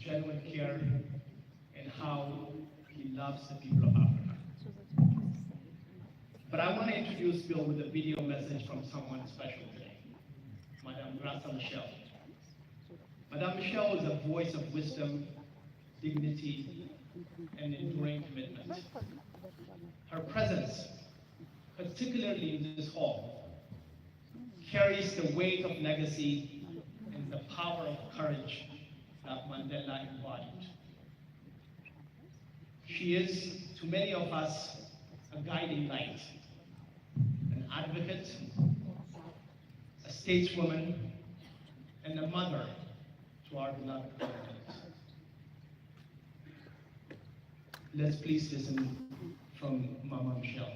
genuine care, and how he loves the people of Africa. But I want to introduce Bill with a video message from someone special today, Madame Grasa Michel. Madame Michel is a voice of wisdom, dignity, and enduring commitment. Her presence, particularly in this hall, carries the weight of legacy and the power of courage that Mandela embodied. She is, to many of us, a guiding light, an advocate, a stateswoman, and a mother to our beloved continent. Let's please listen from Mama Michelle.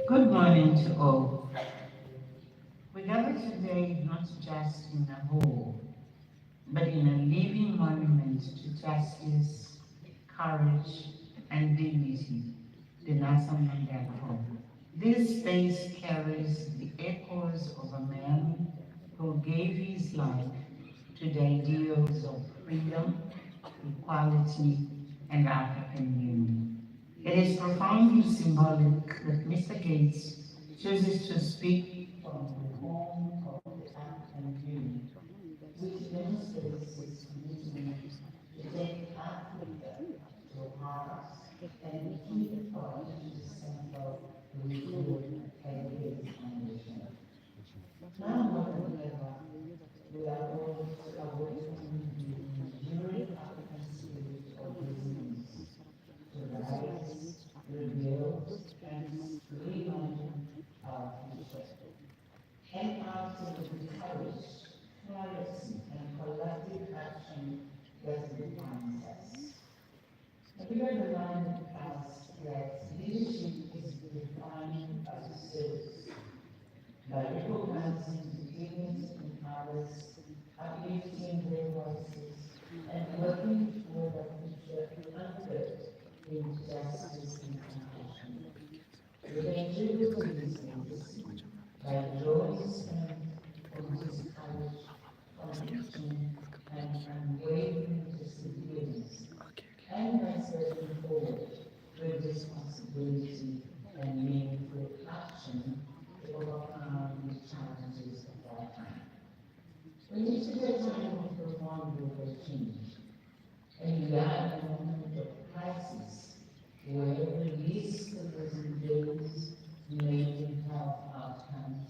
Good morning to all. We gather today not just in a hall, but in a living monument to justice, courage, and dignity, the Nelson Mandela Hall. This space carries the echoes of a man who gave his life to the ideals of freedom, equality, and African union. It is profoundly symbolic that Mr. Gates chooses to speak from the home of the African union, which demonstrates his commitment to take Africa to heart and keep it part of the center of the reform and Gates Foundation. Now more than ever, we are all awakening the enduring African spirit of resilience to rise, rebuild, and reimagine our future. And out of the courage, clarity, and collective action that defines us. A bigger reminder us that leadership is defined by service, by recognizing the dignity in others, uplifting their voices, and working toward a future anchored in justice and compassion. We contribute to this legacy by drawing strength from his courage, conviction, and unwavering perseverance, and by stepping forward with responsibility and meaningful action to overcome the challenges of our time. We need to take time of profound global change, and we are in a moment of crisis where the risk of losing days, negative health outcomes,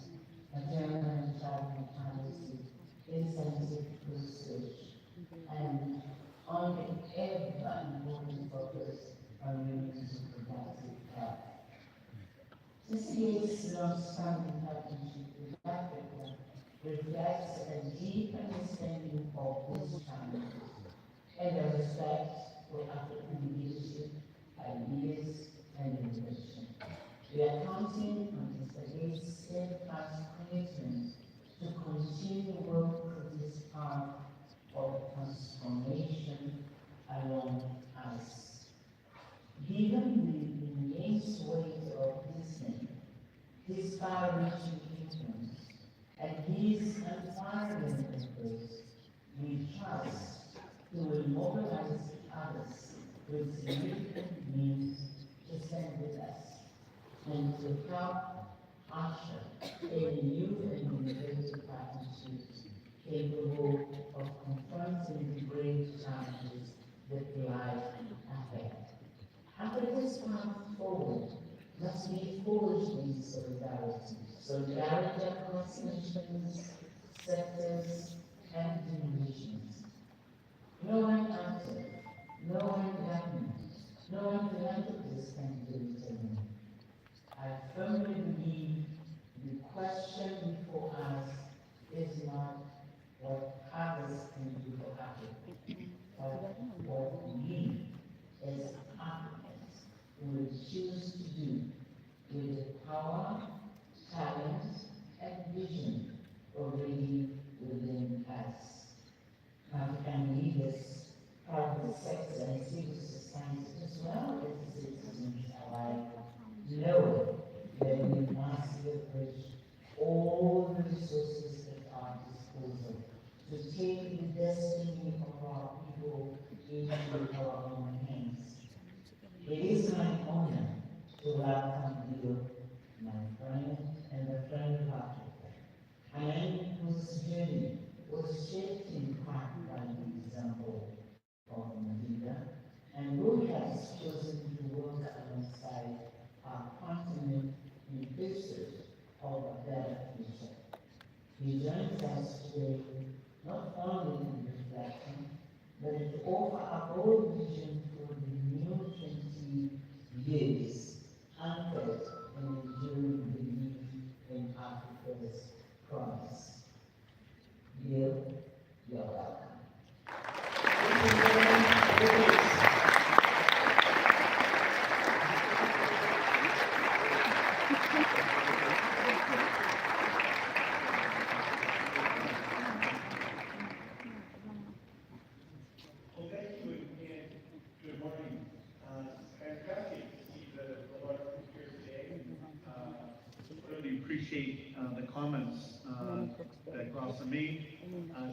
maternal and child mortality, scientific research, and on the ever important focus on women's reproductive health. CCA's long-standing partnership with Africa reflects a deep understanding of these challenges and a respect for African leadership, ideas, and innovation. We are counting on Mr. Gates' steadfast commitment to continue work on this path of transformation along us. Given the immense weight of his name, his far-reaching influence, and his unwavering efforts, we trust he will mobilize others with significant means to stand with us and to help usher a new and innovative partnership capable of confronting the great challenges that lie ahead. Africa's path forward must be forged in solidarity. Solidarity across nations, sectors, and generations. No one actor, no one government, no one philanthropist can do it alone. I firmly believe the question before us is not what others can do for Africa, but what we as Africans will choose to do with the power, talent, and vision already within us. African leaders, private sector, and civil society, as well as the citizens alike, know that we must leverage all the resources at our disposal destiny of our people into our own hands. It is my honor to welcome you, my friend and the friend of Africa, a man whose journey was shaped in part by the example of Mandela, and who has chosen to work alongside our continent in pursuit of a better future. He joins us today not only in reflection, but to offer a bold vision for the new 20 years anchored in enduring belief in Africa's promise. You're welcome. Well, thank you and good morning. It's fantastic to see the large group here today. Really appreciate the comments that Grassa made.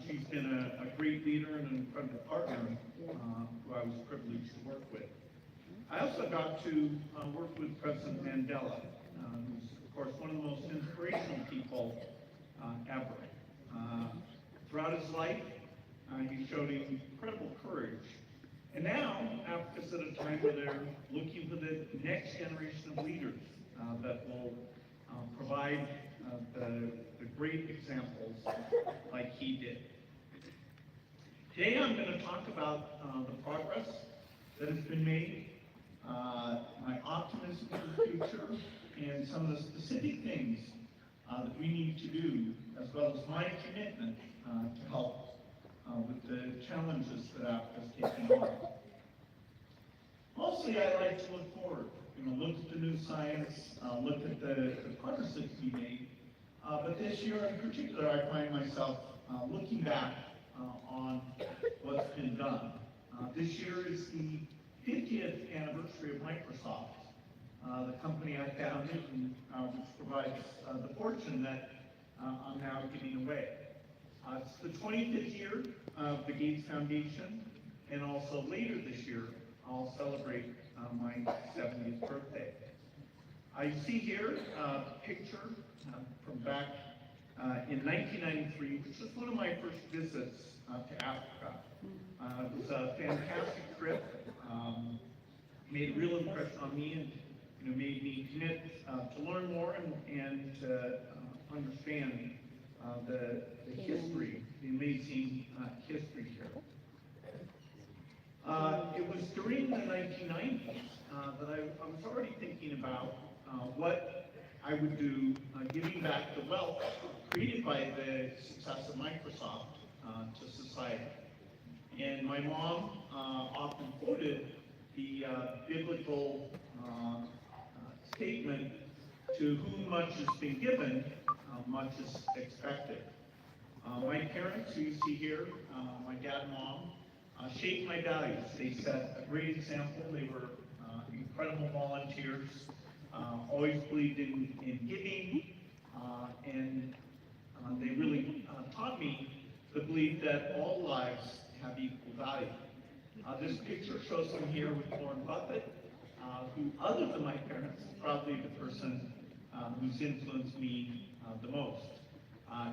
She's been a great leader and an incredible partner who I was privileged to work with. I also got to work with President Mandela, who's of course one of the most inspirational people ever. Throughout his life, he showed incredible courage. And now, Africa's at a time where they're looking for the next generation of leaders that will provide the great examples like he did. Today I'm going to talk about the progress that has been made, my optimism for the future, and some of the specific things that we need to do, as well as my commitment to help with the challenges that Africa's taking on. Mostly I like to look forward, look at the new science, look at the progress that's been made. But this year in particular, I find myself looking back on what's been done. This year is the 50th anniversary of Microsoft, the company I founded and which provides the fortune that I'm now giving away. It's the 25th year of the Gates Foundation, and also later this year, I'll celebrate my 70th birthday. You see here a picture from back in 1993, which was one of my first visits to Africa. It was a fantastic trip, made a real impression on me, and made me commit to learn more and to understand the history, the amazing history here. It was during the 1990s that I was already thinking about what I would do giving back the wealth created by the success of Microsoft to society. And my mom often quoted the biblical statement, to whom much has been given, much is expected. My parents, who you see here, my dad and mom, shaped my values. They set a great example. They were incredible volunteers, always believed in giving, and they really taught me the belief that all lives have equal value. This picture shows them here with Warren Buffett, who, other than my parents, is probably the person who's influenced me the most.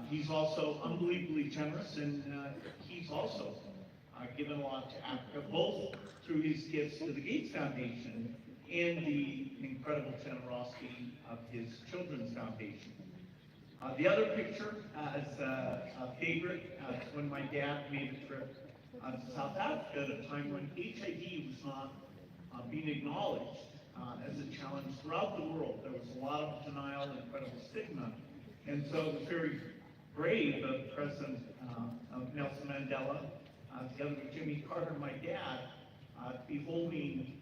He's also unbelievably generous, and he's also given a lot to Africa, both through his gifts to the Gates Foundation and the incredible generosity of his children's foundation. The other picture is a favorite. It's when my dad made a trip to South Africa at a time when HIV was not being acknowledged as a challenge throughout the world. There was a lot of denial and incredible stigma. And so it was very brave of President Nelson Mandela, together with Jimmy Carter and my dad, to be holding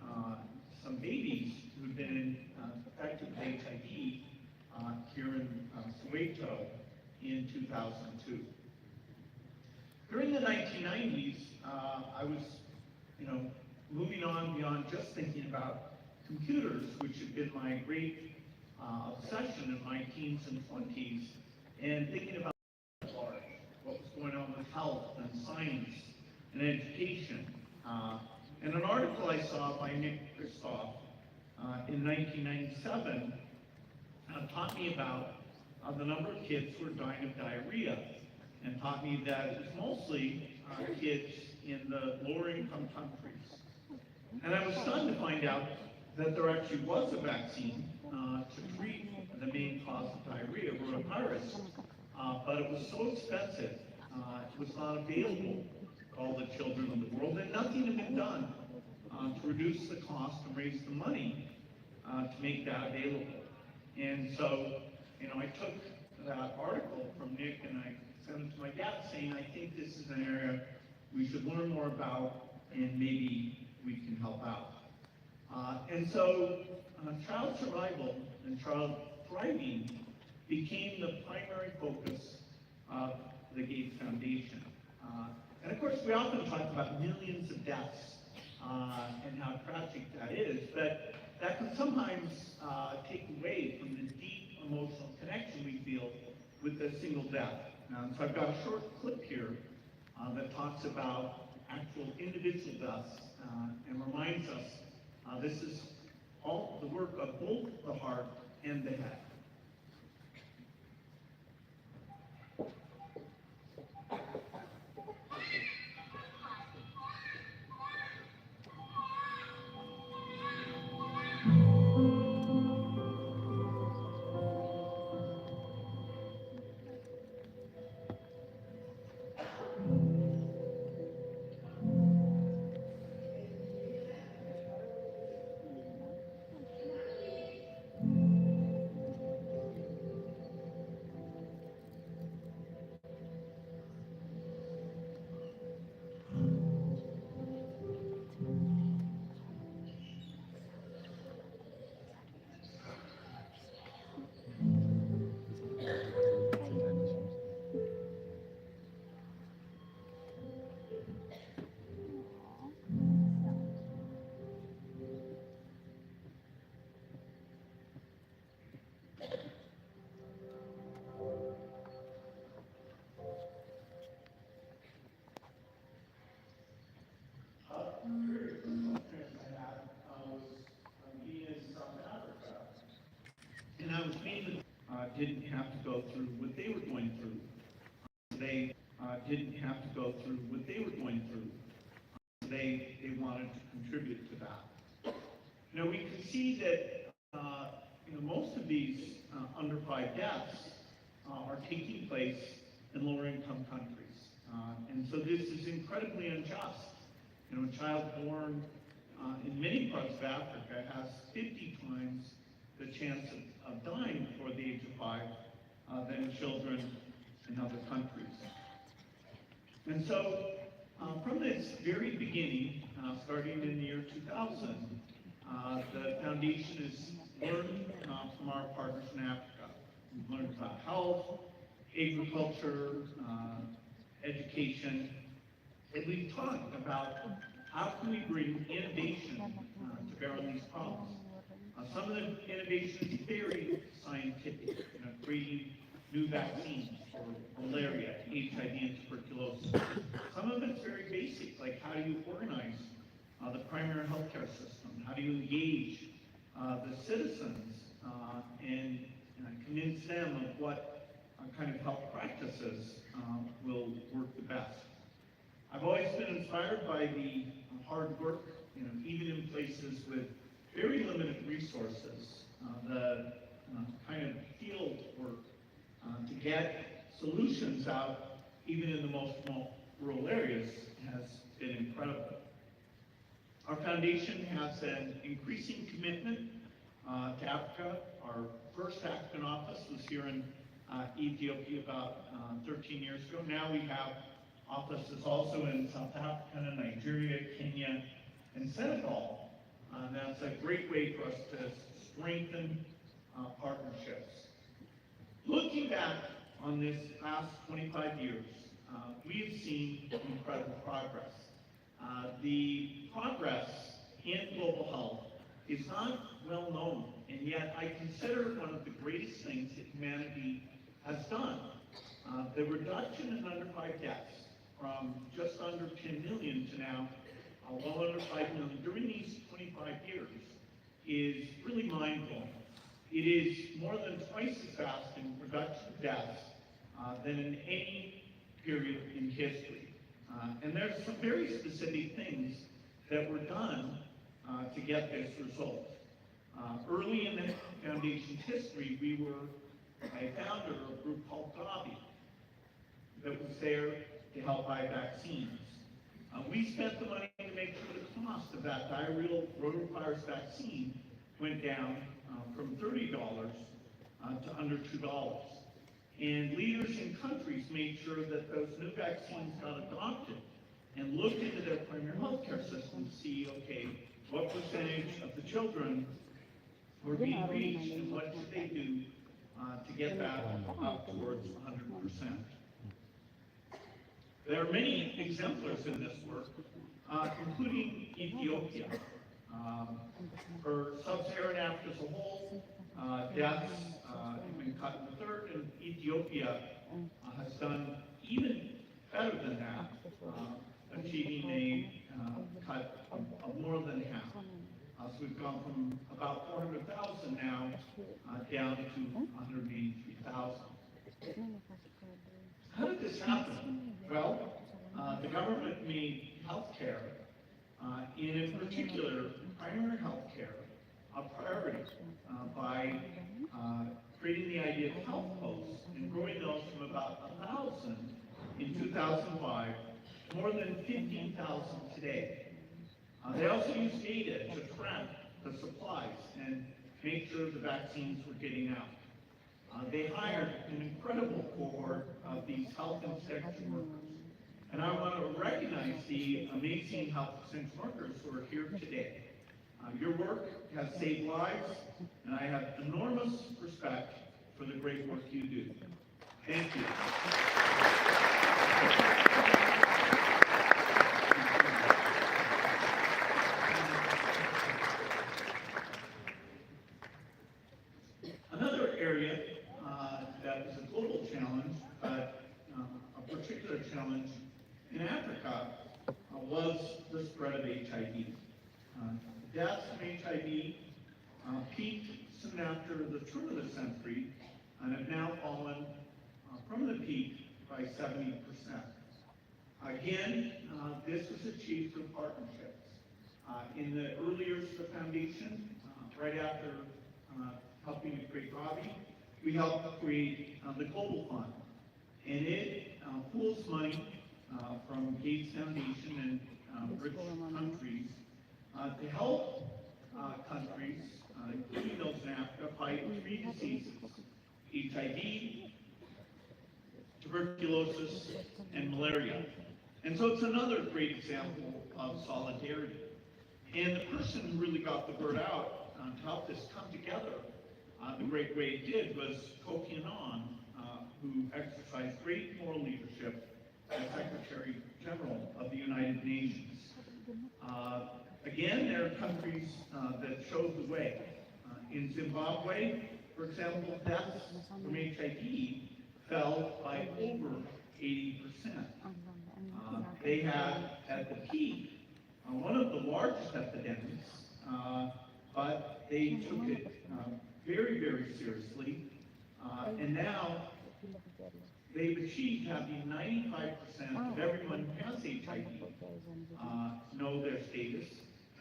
some babies who had been affected with HIV here in Soweto in 2002. During the 1990s, I was, moving on beyond just thinking about computers, which had been my great obsession in my teens and 20s, and thinking about what was going on with health and science and education. And an article I saw by Nick Kristof in 1997 taught me about the number of kids who are dying of diarrhea, and taught me that it was mostly kids in the lower income countries. And I was stunned to find out that there actually was a vaccine to treat the main cause of diarrhea, rotavirus, but it was so expensive, it was not available to all the children of the world, and nothing had been done to reduce the cost and raise the money to make that available. And so, I took that article from Nick and I sent it to my dad saying, I think this is an area we should learn more about and maybe we can help out. And so child survival and child thriving became the primary focus of the Gates Foundation. And of course, we often talk about millions of deaths and how tragic that is, but that can sometimes take away from the deep emotional connection we feel with a single death. So I've got a short clip here that talks about actual individual deaths and reminds us this is all the work of both the heart and the head. And I was mainly didn't have to go through what they were going through. They didn't have to go through what they were going through. They wanted to contribute to that. We can see that most of these under 5 deaths are taking place in lower income countries. And so this is incredibly unjust. A child born in many parts of Africa has 50 times the chance of dying before the age of 5 than children in other countries. And so from this very beginning, starting in the year 2000, the foundation has learned from our partners in Africa. We've learned about health, agriculture, education, and we've talked about how can we bring innovation to bear on these problems. Some of the innovation is very scientific, creating new vaccines for malaria, HIV, and tuberculosis. Some of it's very basic, like how do you organize the primary healthcare system? How do you engage the citizens and convince them of what kind of health practices will work the best? I've always been inspired by the hard work, even in places with very limited resources, the kind of field work to get solutions out, even in the most rural areas, has been incredible. Our foundation has an increasing commitment to Africa. Our first African office was here in Ethiopia about 13 years ago. Now we have offices also in South Africa, Nigeria, Kenya, and Senegal. And that's a great way for us to strengthen partnerships. Looking back on this past 25 years, we have seen incredible progress. The progress in global health is not well known, and yet I consider it one of the greatest things that humanity has done. The reduction in under 5 deaths from just under 10 million to now well under 5 million during these 25 years is really mind-blowing. It is more than twice as fast in reduction of deaths than in any period in history. And there's some very specific things that were done to get this result. Early in the Foundation's history, we were a founder of a group called Gavi that was there to help buy vaccines. We spent the money to make sure the cost of that diarrheal rotavirus vaccine went down from $30 to under $2. And leaders in countries made sure that those new vaccines got adopted and looked into their primary health care system to see, okay, what percentage of the children were being reached and what should they do to get that up towards 100%. There are many exemplars in this work, including Ethiopia. For sub-Saharan Africa as a whole, deaths have been cut in a third, and Ethiopia has done even better than that, achieving a cut of more than half. So we've gone from about 400,000 now down to 183,000. How did this happen? Well, the government made healthcare, and in particular, primary healthcare, a priority by creating the idea of health posts and growing those from about 1,000 in 2005 to more than 15,000 today. They also used data to track the supplies and make sure the vaccines were getting out. They hired an incredible cohort of these health extension workers. And I want to recognize the amazing health extension workers who are here today. Your work has saved lives, and I have enormous respect for the great work you do. Thank you. Another area that was a global challenge, but a particular challenge in Africa was the spread of HIV. Deaths from HIV peaked soon after the turn of the century and have now fallen from the peak by 70%. Again, this was achieved through partnerships. In the early years of the Foundation, right after helping to create Gavi, we helped create the Global Fund. And it pools money from Gates Foundation and rich countries to help countries, including those in Africa, fight 3 diseases: HIV, tuberculosis, and malaria. And so it's another great example of solidarity. And the person who really got the word out to help this come together the great way it did was Kofi Annan, who exercised great moral leadership as Secretary General of the United Nations. Again, there are countries that showed the way. In Zimbabwe, for example, deaths from HIV fell by over 80%. They had, at the peak, one of the largest epidemics, but they took it very, very seriously. And now they've achieved having 95% of everyone who has HIV know their status.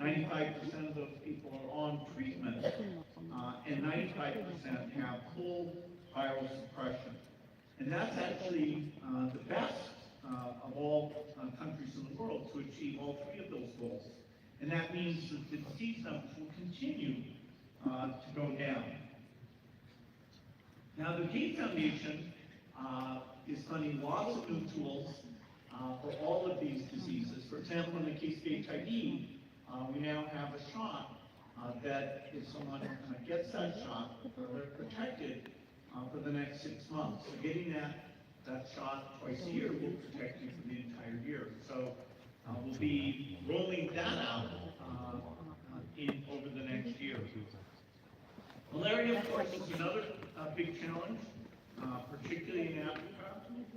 95% of those people are on treatment, and 95% have full viral suppression. And that's actually the best of all countries in the world to achieve all 3 of those goals. And that means that the disease numbers will continue to go down. Now, the Gates Foundation is funding lots of new tools for all of these diseases. For example, in the case of HIV, we now have a shot that if someone gets that shot, they're protected for the next 6 months. So getting that shot twice a year will protect you for the entire year. So we'll be rolling that out over the next year. Malaria, of course, is another big challenge, particularly in Africa.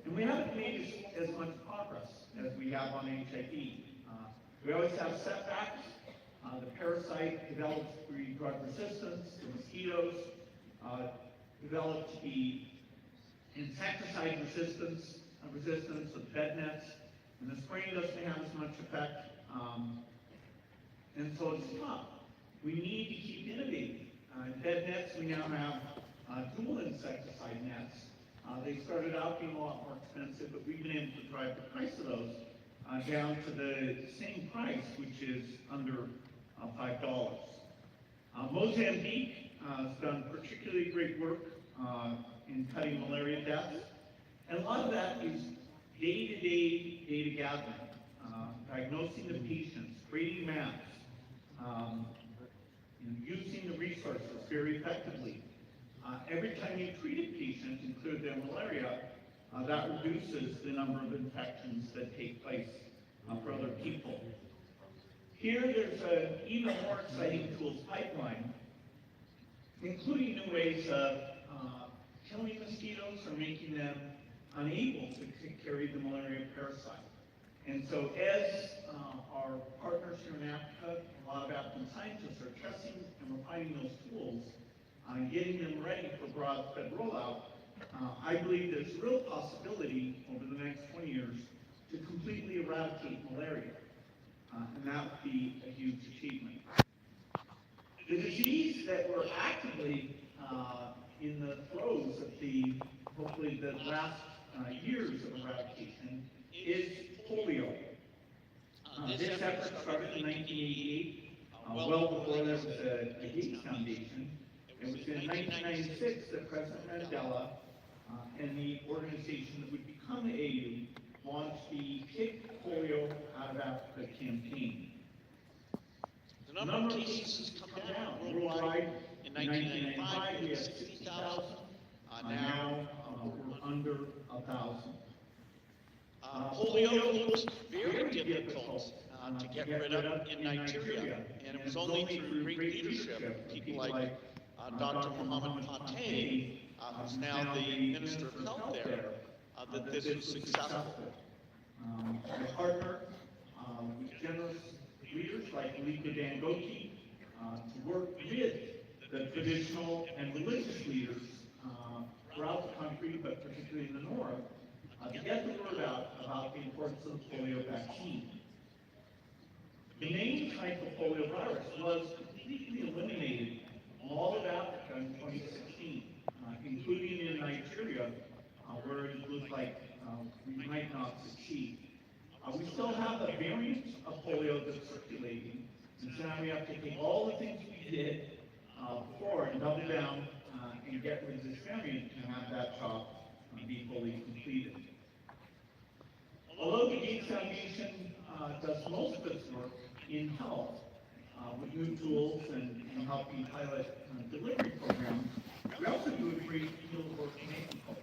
And we haven't made as much progress as we have on HIV. We always have setbacks. The parasite develops through drug resistance, the mosquitoes developed the insecticide resistance of bed nets, and the spraying doesn't have as much effect, and so it's tough. We need to keep innovating. In bed nets, we now have dual insecticide nets. They started out being a lot more expensive, but we've been able to drive the price of those down to the same price, which is under $5. Mozambique has done particularly great work in cutting malaria deaths, and a lot of that is day-to-day data gathering, diagnosing the patients, creating maps, and using the resources very effectively. Every time you treat a patient and clear their malaria, that reduces the number of infections that take place for other people. Here, there's an even more exciting tools pipeline, including new ways of killing mosquitoes or making them unable to carry the malaria parasite. And so as our partners here in Africa, a lot of African scientists are testing and refining those tools and getting them ready for broad spread rollout, I believe there's a real possibility over the next 20 years to completely eradicate malaria. And that would be a huge achievement. The disease that we're actively in the throes of hopefully the last years of eradication is polio. This effort started in 1988, well before there was a Gates Foundation. It was in 1996 that President Mandela and the organization that would become AU launched the Kick Polio Out of Africa campaign. The number of cases has come down worldwide. In 1995, we had 60,000. Now we're under 1,000. Polio was very difficult to get rid of in Nigeria, and it was only through great leadership, people like Dr. Mohammed Pate, who's now the Minister of Health there, that this was successful. I partner with generous leaders like Aliko Dangote to work with the traditional and religious leaders throughout the country, but particularly in the north, to get the word out about the importance of the polio vaccine. The main type of polio virus was completely eliminated in all of Africa in 2016, including in Nigeria, where it looked like we might not succeed. We still have a variant of polio that's circulating, and so now we have to take all the things we did before and double down and get rid of this variant and have that job be fully completed. Although the Gates Foundation does most of its work in health with new tools and helping pilot delivery programs, we also do a great deal of work in agriculture.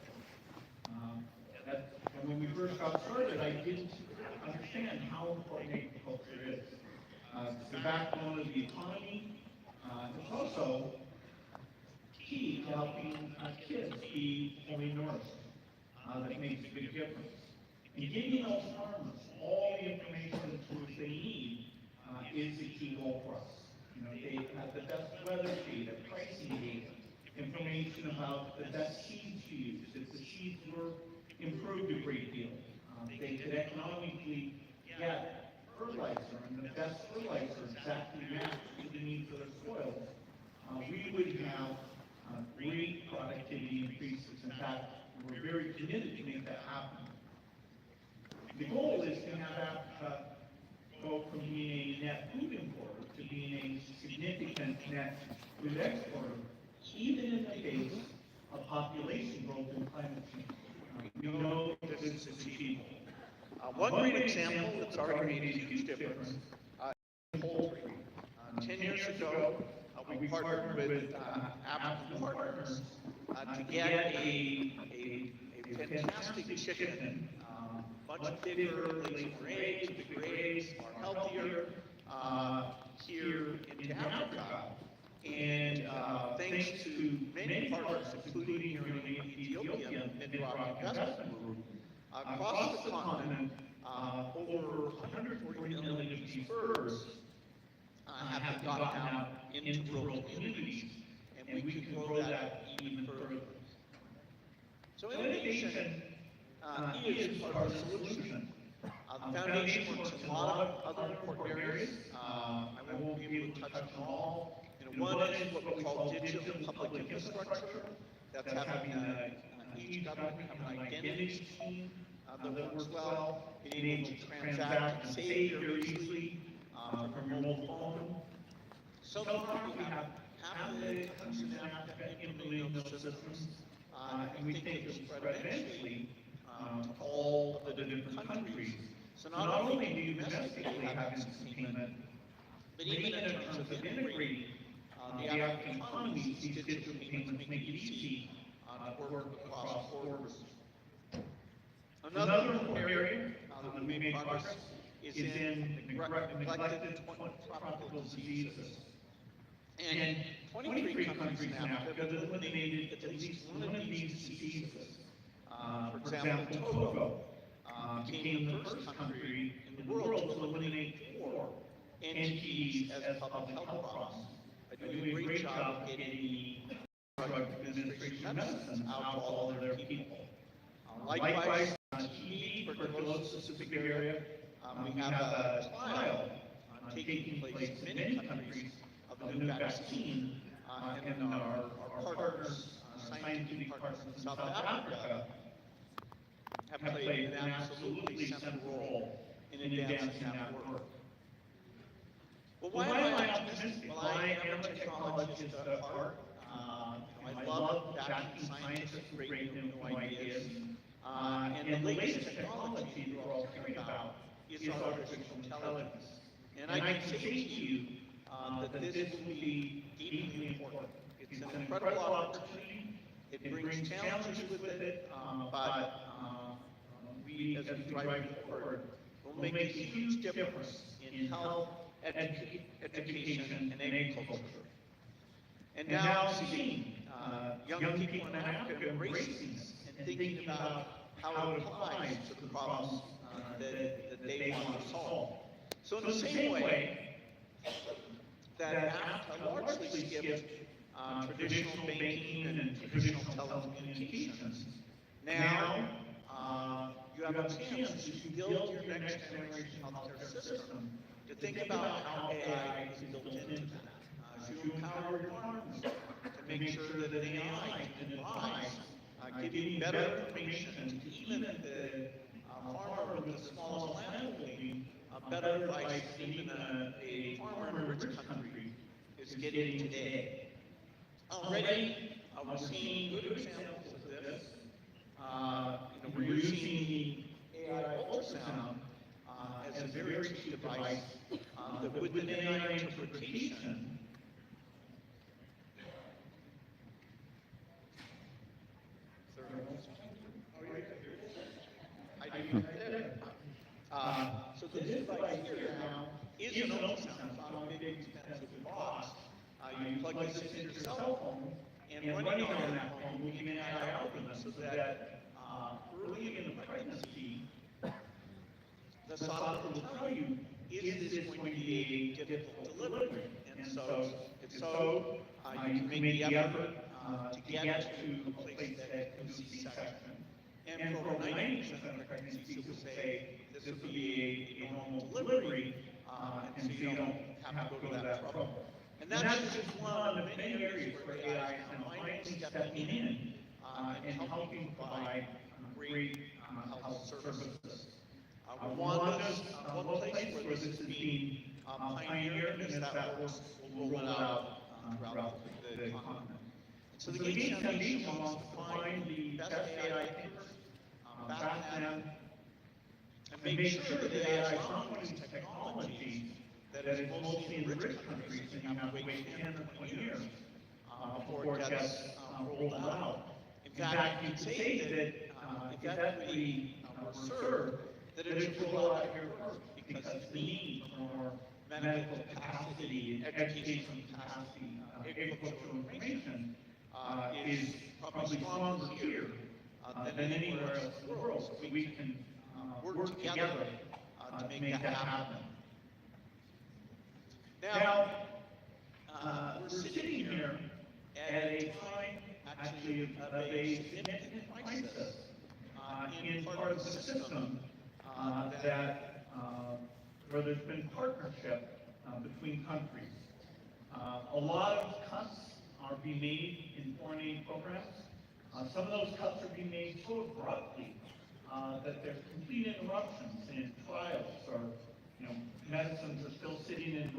And when we first got started, I didn't understand how important agriculture is. It's the backbone of the economy. It's also key to helping kids be fully nourished. That makes a big difference. And giving those farmers all the information and tools they need is a key goal for us. You know, they have the best weather data, pricing data, information about the best seeds to use. If the seeds were improved a great deal, they could economically get fertilizer, and the best fertilizer exactly matched to the needs of their soils. We would have great productivity increases. In fact, we're very committed to make that happen. The goal is to have Africa go from being a net food importer to being a significant net food exporter, even in the face of population growth and climate change. We know that this is achievable. One great example that's already made a huge difference is poultry. 10 years ago, we partnered with African partners to get a fantastic chicken, much bigger, lays more eggs, bigger eggs, more healthier, here into Africa. And thanks to many partners, including here in Ethiopia, Midrock Investment Group, across the continent, over 140 million of these furs have been gotten out into rural communities, and we can grow that even further. So innovation is part of the solution. The foundation works in a lot of other important areas. I won't be able to touch on them all. One is what we call digital public infrastructure. That's having each government have an identity scheme that works well. Being able to transact and save very easily from your mobile phone. So far, we have half the countries now implementing those systems, and we think it'll spread eventually to all of the different countries. So not only do you domestically have instant payment, but even in terms of integrating the African economies, these digital payments make it easy to work across borders. Another important area that we made progress is in neglected tropical diseases. And 23 countries in Africa have eliminated at least one of these diseases. For example, Togo became the first country in the world to eliminate 4 NTDs as public health problems. By doing a great job of getting the Drug Administration medicines out to all of their people. Likewise, TB, tuberculosis is a big area. We have a trial taking place in many countries of a new vaccine, and our partners, scientific partners in South Africa, have played an absolutely central role in advancing that work. Well, why am I optimistic? Well, I am a technologist at heart. I love backing scientists with great new ideas. And the latest technology we're all hearing about is artificial intelligence. And I can say to you that this will be deeply important. It's an incredible opportunity. It brings challenges with it, but we, as we drive it forward, will make a huge difference in health, education, and agriculture. And now seeing young people in Africa embracing this and thinking about how it applies to the problems that they want to solve. So in the same way that Africa largely skipped traditional banking and traditional telecommunications, now you have a chance to build your next generation healthcare system to think about how AI is built into that. To empower your farmers, to make sure that an AI can advise, giving better information to even the farmer with the smallest land holding, better advice than even a farmer in a rich country is getting today. Already, we're seeing good examples of this. We're using the AI ultrasound as a very cheap device that with an AI interpretation, so this device here now is an ultrasound. It's not a big expensive box. You plug this into your cell phone, and running on that phone will give an AI algorithm so that early in the pregnancy, the sonogram will tell you, is this going to be a difficult delivery? And so you can make the effort to get to a place that can do C-section. And for 90% of pregnancies, will say this will be a normal delivery, and so you don't have to go to that trouble. And that's just one of many areas where AI is now finally stepping in and helping provide great health services. One place where this is being pioneered is that we'll roll it out throughout the continent. So the Gates Foundation wants to find the best AI thinkers, back them, and make sure that AI is not one of these technologies that is mostly in rich countries and you have to wait 10 or 20 years before it gets rolled out. In fact, you could say that if that's the served, that it should roll out here first, because the need for medical capacity and educational capacity, agricultural information, is probably stronger here than anywhere else in the world. So we can work together to make that happen. Now, we're sitting here at a time, actually, of a significant crisis in part of the system where there's been partnership between countries. A lot of cuts are being made in foreign aid programs. Some of those cuts are being made so abruptly that there's complete interruptions in trials, or medicines are still sitting in